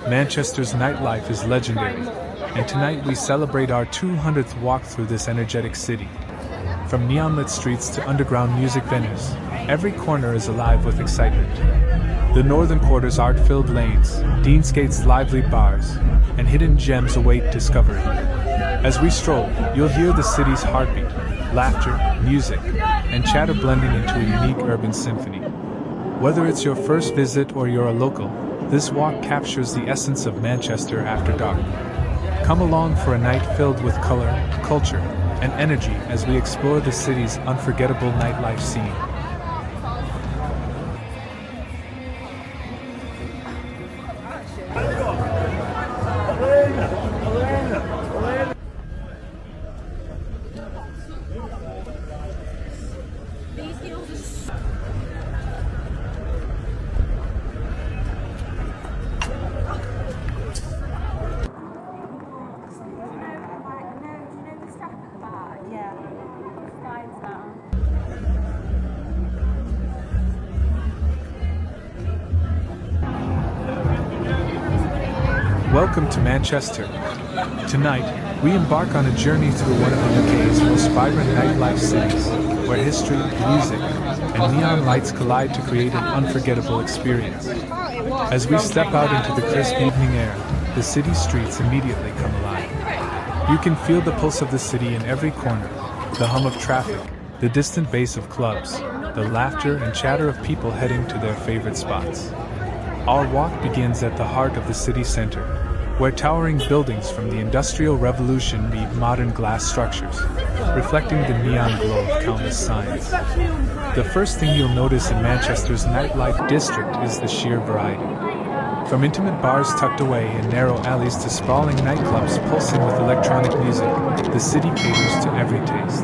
Manchester's nightlife is legendary, and tonight we celebrate our 200th walk through this energetic city. From neon-lit streets to underground music venues, every corner is alive with excitement. The northern quarter's art-filled lanes, Deansgate's lively bars, and hidden gems await discovery. As we stroll, you'll hear the city's heartbeat, laughter, music, and chatter blending into a unique urban symphony. Whether it's your first visit or you're a local, this walk captures the essence of Manchester after dark. Come along for a night filled with color, culture, and energy as we explore the city's unforgettable nightlife scene. Welcome to Manchester. Tonight, we embark on a journey through one of the UK's most vibrant nightlife cities, where history, music, and neon lights collide to create an unforgettable experience. As we step out into the crisp evening air, the city streets immediately come alive. You can feel the pulse of the city in every corner, the hum of traffic, the distant bass of clubs, the laughter and chatter of people heading to their favorite spots. Our walk begins at the heart of the city center, where towering buildings from the Industrial Revolution meet modern glass structures, reflecting the neon glow of countless signs. The first thing you'll notice in Manchester's nightlife district is the sheer variety. From intimate bars tucked away in narrow alleys to sprawling nightclubs pulsing with electronic music, the city caters to every taste.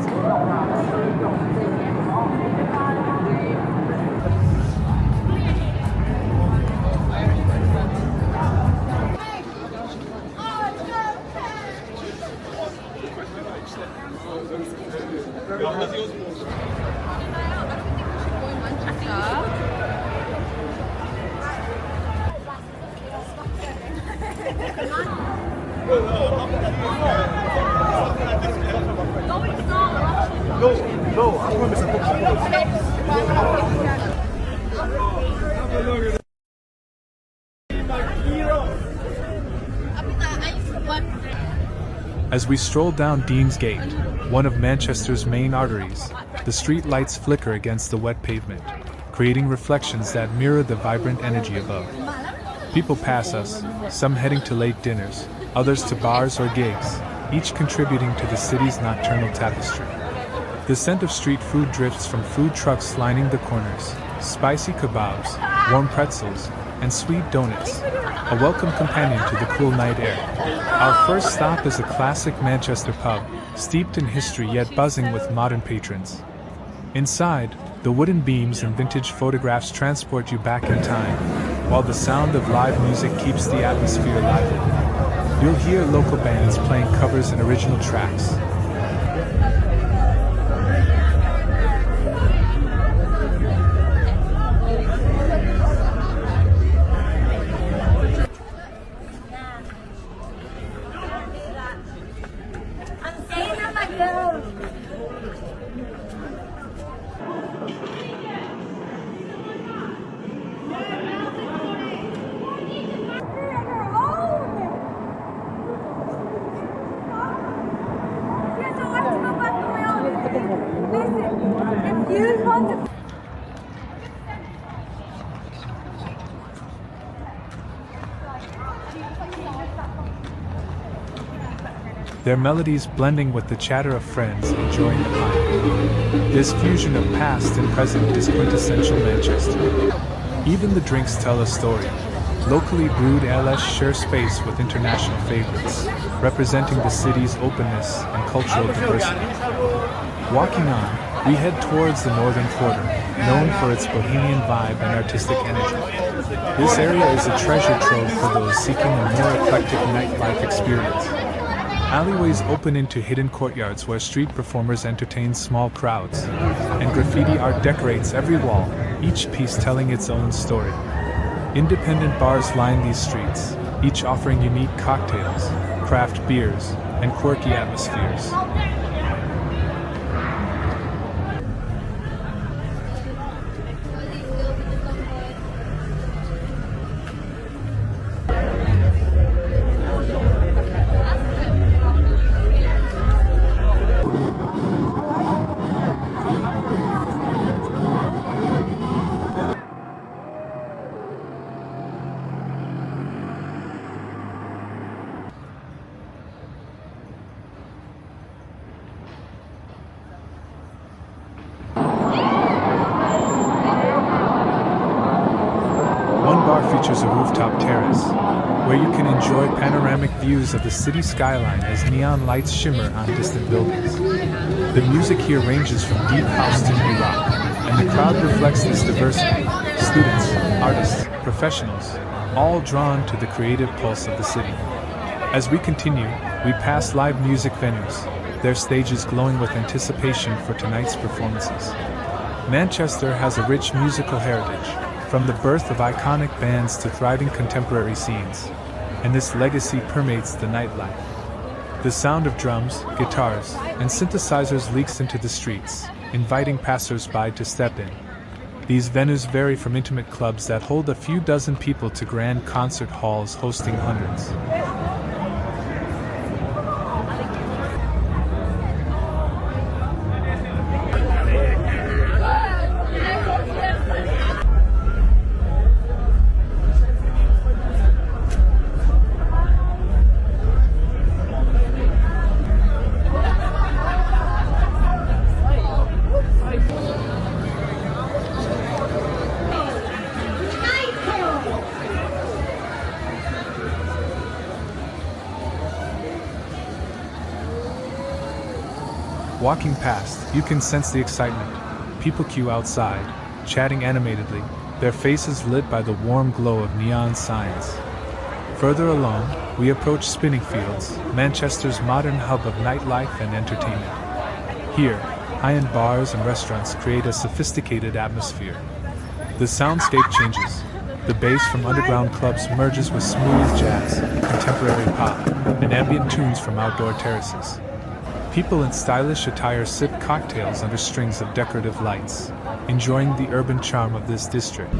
No, I promise As we stroll down Deansgate, one of Manchester's main arteries, the street lights flicker against the wet pavement, creating reflections that mirror the vibrant energy above. People pass us, some heading to late dinners, others to bars or gigs, each contributing to the city's nocturnal tapestry. The scent of street food drifts from food trucks lining the corners, spicy kebabs, warm pretzels, and sweet donuts, a welcome companion to the cool night air. Our first stop is a classic Manchester pub, steeped in history yet buzzing with modern patrons. Inside, the wooden beams and vintage photographs transport you back in time, while the sound of live music keeps the atmosphere lively. You'll hear local bands playing covers and original tracks. Their melodies blending with the chatter of friends enjoying the pint. This fusion of past and present is quintessential Manchester. Even the drinks tell a story. Locally brewed ales share space with international favorites, representing the city's openness and cultural diversity. Walking on, we head towards the northern quarter, known for its bohemian vibe and artistic energy. This area is a treasure trove for those seeking a more eclectic nightlife experience. Alleyways open into hidden courtyards where street performers entertain small crowds, and graffiti art decorates every wall, each piece telling its own story. Independent bars line these streets, each offering unique cocktails, craft beers, and quirky atmospheres. One bar features a rooftop terrace, where you can enjoy panoramic views of the city skyline as neon lights shimmer on distant buildings. The music here ranges from deep house to new rock, and the crowd reflects this diversity: students, artists, professionals, all drawn to the creative pulse of the city. As we continue, we pass live music venues, their stages glowing with anticipation for tonight's performances. Manchester has a rich musical heritage, from the birth of iconic bands to thriving contemporary scenes, and this legacy permeates the nightlife. The sound of drums, guitars, and synthesizers leaks into the streets, inviting passers-by to step in. These venues vary from intimate clubs that hold a few dozen people to grand concert halls hosting hundreds. Walking past, you can sense the excitement. People queue outside, chatting animatedly, their faces lit by the warm glow of neon signs. Further along, we approach Spinning Fields, Manchester's modern hub of nightlife and entertainment. Here, high-end bars and restaurants create a sophisticated atmosphere. The soundscape changes. The bass from underground clubs merges with smooth jazz, contemporary pop, and ambient tunes from outdoor terraces. People in stylish attire sip cocktails under strings of decorative lights, enjoying the urban charm of this district.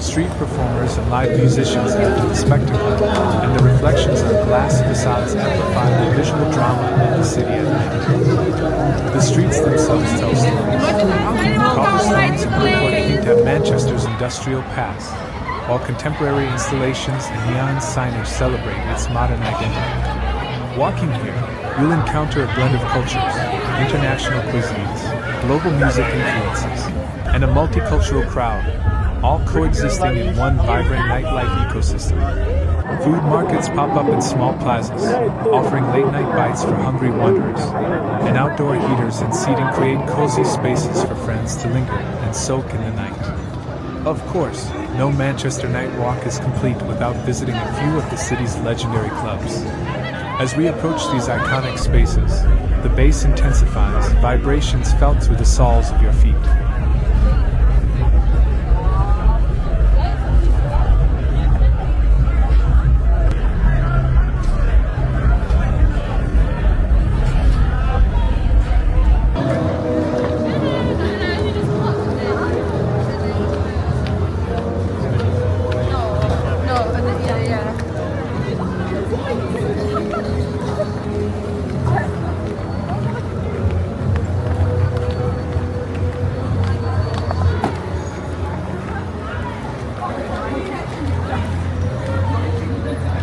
Street performers and live musicians add to the spectacle, and the reflections on glass facades amplify the visual drama of the city at night. The streets themselves tell stories. Cobblestones and woodwork hint at Manchester's industrial past, while contemporary installations and neon signage celebrate its modern identity. Walking here, you'll encounter a blend of cultures, international cuisines, global music influences, and a multicultural crowd, all coexisting in one vibrant nightlife ecosystem. Food markets pop up in small plazas, offering late-night bites for hungry wanderers, and outdoor heaters and seating create cozy spaces for friends to linger and soak in the night. Of course, no Manchester night walk is complete without visiting a few of the city's legendary clubs. As we approach these iconic spaces, the bass intensifies, vibrations felt through the soles of your feet.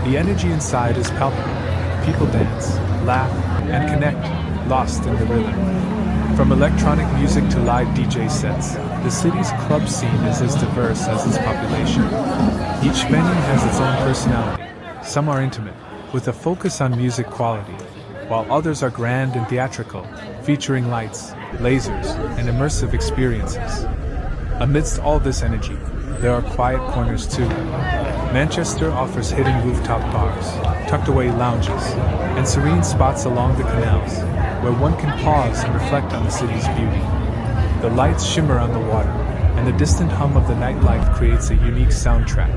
The energy inside is palpable. People dance, laugh, and connect, lost in the rhythm. From electronic music to live DJ sets, the city's club scene is as diverse as its population. Each venue has its own personality. Some are intimate, with a focus on music quality, while others are grand and theatrical, featuring lights, lasers, and immersive experiences. Amidst all this energy, there are quiet corners too. Manchester offers hidden rooftop bars, tucked-away lounges, and serene spots along the canals, where one can pause and reflect on the city's beauty. The lights shimmer on the water, and the distant hum of the nightlife creates a unique soundtrack.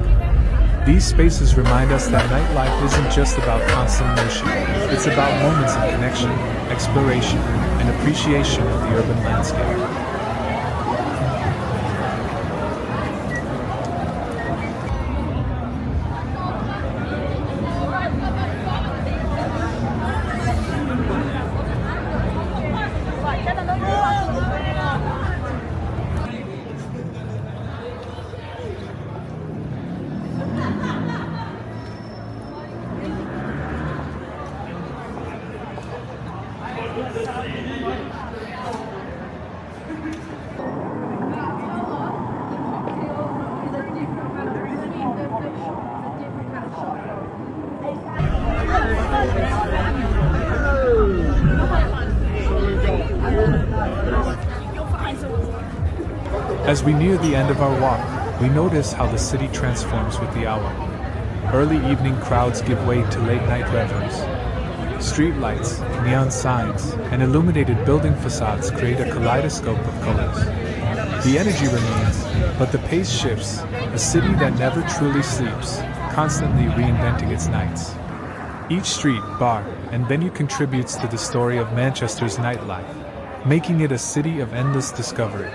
These spaces remind us that nightlife isn't just about constant motion, it's about moments of connection, exploration, and appreciation of the urban landscape. As we near the end of our walk, we notice how the city transforms with the hour. Early evening crowds give way to late-night revelries. Street lights, neon signs, and illuminated building facades create a kaleidoscope of colors. The energy remains, but the pace shifts, a city that never truly sleeps, constantly reinventing its nights. Each street, bar, and venue contributes to the story of Manchester's nightlife, making it a city of endless discovery.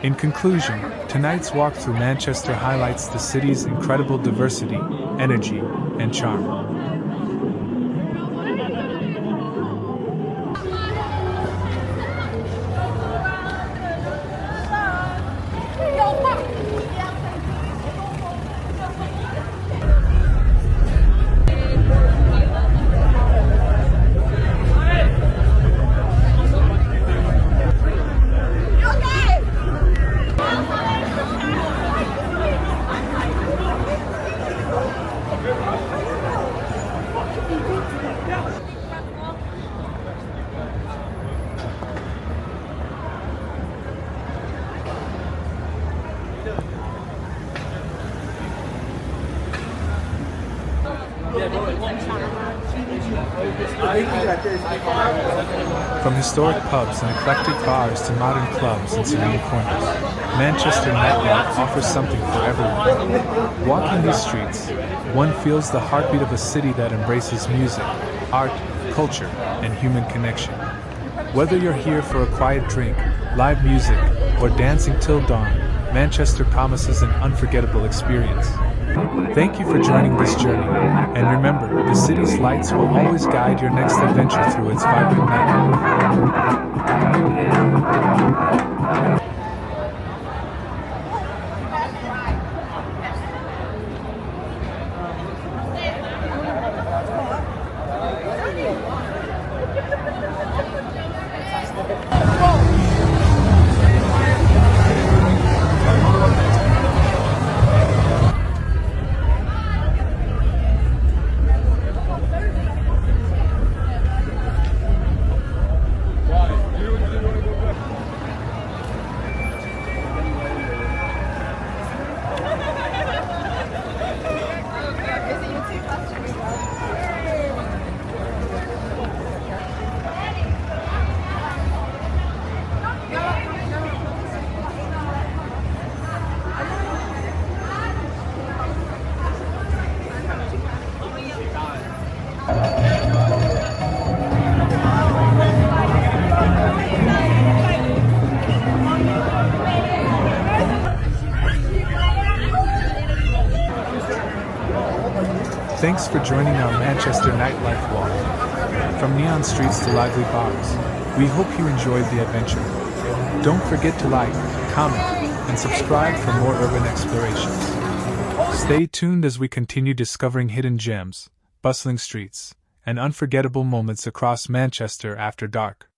In conclusion, tonight's walk through Manchester highlights the city's incredible diversity, energy, and charm. From historic pubs and eclectic bars to modern clubs and serene corners, Manchester Nightlife offers something for everyone. Walking these streets, one feels the heartbeat of a city that embraces music, art, culture, and human connection. Whether you're here for a quiet drink, live music, or dancing till dawn, Manchester promises an unforgettable experience. Thank you for joining this journey, and remember, the city's lights will always guide your next adventure through its vibrant nightlife. Thanks for joining our Manchester Nightlife walk. From neon streets to lively bars, we hope you enjoyed the adventure. Don't forget to like, comment, and subscribe for more urban explorations. Stay tuned as we continue discovering hidden gems, bustling streets, and unforgettable moments across Manchester after dark.